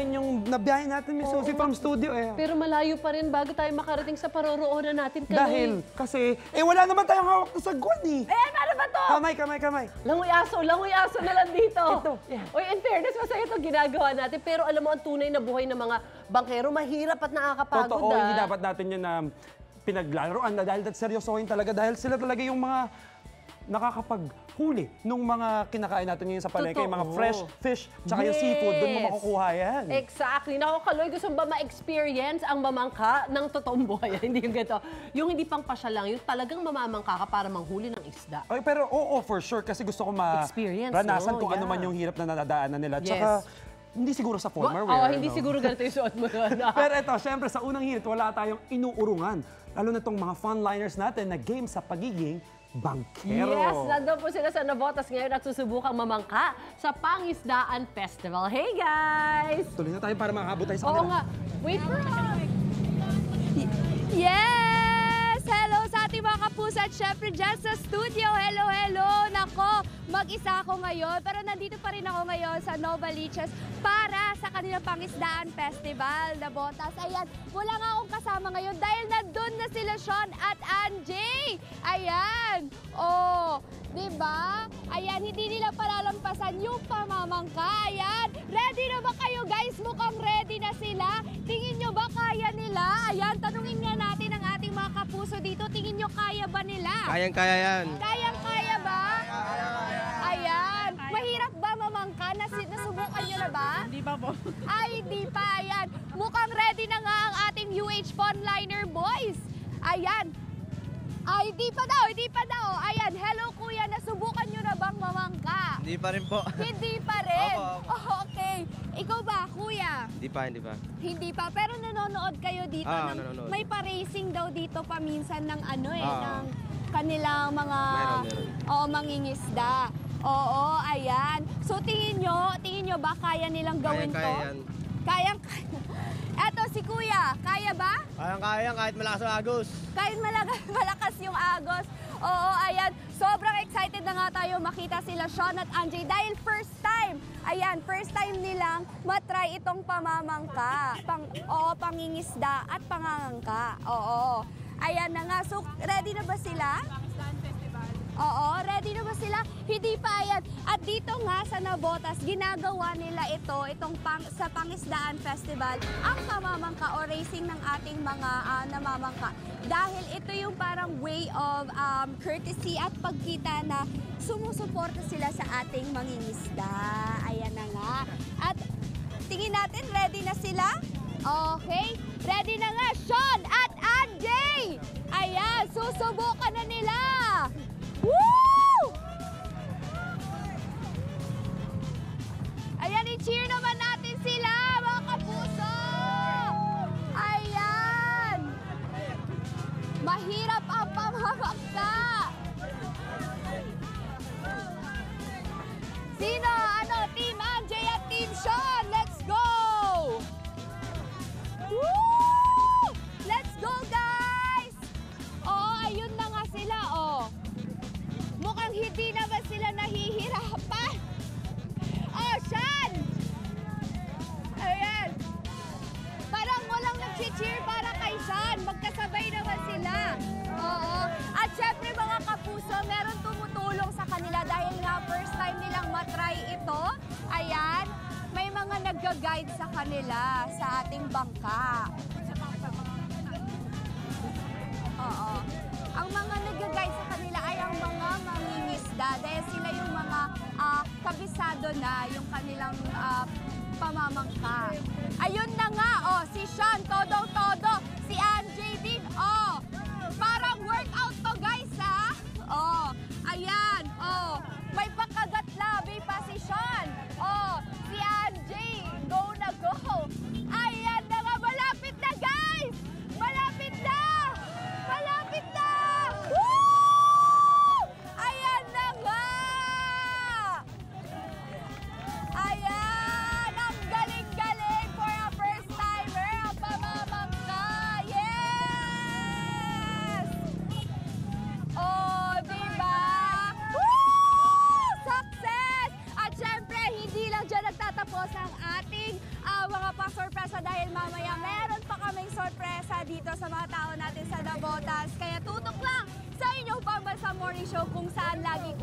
yung nabiyahe natin, Miss Susie, from studio eh. Pero malayo pa rin bago tayo makarating sa paroroonan natin. Dahil, kasi, wala naman tayong hawak na sagwan eh. Ano ba to? Kamay. Langoy aso na lang dito. Ito, yeah. Uy, in fairness, masaya ito ginagawa natin. Pero alam mo, ang tunay na buhay ng mga bangkero, mahirap at nakakapagod. Totoo, hindi dapat natin yun na pinaglaruan na dahil seryosohin talaga. Dahil sila talaga yung mga nakakapaghuli nung mga kinakain natin ngayon sa palengke, yung mga fresh fish, tsaka yung seafood, doon mo makukuha yan. Exactly. Naku, Kaloy, gusto ba ma-experience ang mamangka ng totoong buhay? Hindi yung ganito. Yung hindi pang pasya lang, yung talagang mamamangka ka para manghuli ng isda. Okay, pero oo, for sure, kasi gusto ko maranasan kung ano man yung hirap na nadadaanan nila. Tsaka, hindi siguro sa former wear. Hindi siguro ganito yung suot mo doon. Pero ito, syempre, sa unang hirit, wala tayong inuurungan. Lalo na itong mga fun-liners natin na game sa pagiging bangkero. Yes, nandun po sila sa Navotas ngayon at susubukang mamangka sa Pangisdaan Festival. Hey, guys! Tuloy na tayo para makakabot tayo sa Oo kanila. nga. Wait for us! Yes! Hello sa ating mga kapuso at syempre dyan sa studio. Hello! Nako, mag-isa ako ngayon pero nandito pa rin ako ngayon sa Novaliches para sa kanilang Pangisdaan Festival, Navotas. Ayan, wala nga akong kasama ngayon dahil nandun na sila Sean at Angie. Ayan, diba? Ayan, hindi nila palalampasan yung pamamangka. Ayan, ready na ba kayo guys? Mukhang ready na sila. Tingin nyo ba kaya nila? Ayan, tanungin nga natin ang ating mga kapuso dito. Tingin nyo kaya ba nila? Kayang-kaya yan. Kayang-kaya ba? Ayan. Mahirap ba mamangka? Nasubukan nyo na ba? Hindi pa po. Ay, hindi pa. Ayan. Mukhang ready na nga ang ating UH Funliner boys. Ayan. Ay, hindi pa daw. Ayan, hello kuya, nasubukan nyo na bang mamangka? Hindi pa rin po. Hindi pa rin? Opo. Oh, okay. Ikaw ba, kuya? Hindi pa. Hindi pa, pero nanonood kayo dito. Nanonood. May pa-racing daw dito paminsan ng ng kanilang mga mangingisda. Oo, ayan. So tingin nyo ba kaya nilang gawin Kaya to? yan. Kayang Eto si kuya, kaya ba? Kayang-kaya kahit malakas ang agos. Kahit malakas yung agos. Oo, ayan. Sobrang excited na nga tayo makita sila Sean at Angie dahil first time nilang matry itong pamamangka. Pangingisda at pangangangka. Oo. Ayan na nga. So, ready na ba sila? Oo, ready na ba sila? Hindi pa yan. At dito nga sa Navotas, ginagawa nila sa Pangisdaan Festival, ang pamamangka o racing ng ating mga namamangka. Dahil ito yung parang way of courtesy at pagkita na sumusuporta sila sa ating mangingisda. Ayan na nga. At tingin natin, ready na sila? Okay, ready na nga, Sean at Angie! Ayan, susubukan na nila! Woo! Ayan, i-cheer naman natin sila, mga kapuso! Ayan! Mahirap ang pamamangka! Sino? Team Angie at Team Sean, let's go! Woo! Let's go, guys! Ayun na nga sila, Mukhang hindi na ba sila nahihirapan? Sean! Ayan. Parang walang nag-cheer para kay Sean. Magkasabay naman sila. Oo. At syempre mga kapuso, meron tumutulong sa kanila dahil nga first time nilang matry ito. Ayan. May mga nag-guide sa kanila sa ating bangka. Oo. Ang mga nag-guide sa kanila ay ang mga mangingisda dahil sila yung mga kabisado na yung kanilang pamamangka. Ayun na nga, si Sean, todo-todo, si Angie din, parang workout to guys, ha? Ayan, may pakagat labi pa si Sean. Si Angie, go na go. Ayan na nga, malapit na guys! Malapit na! Malapit na! Woo! Ayan na nga! Ayan! Ang galing-galing for a first timer! Ang pamamangka! dahil mamaya meron pa kaming sorpresa dito sa mga tao natin sa Dabotas. Kaya tutok lang sa inyong Pambansa Morning Show kung saan laging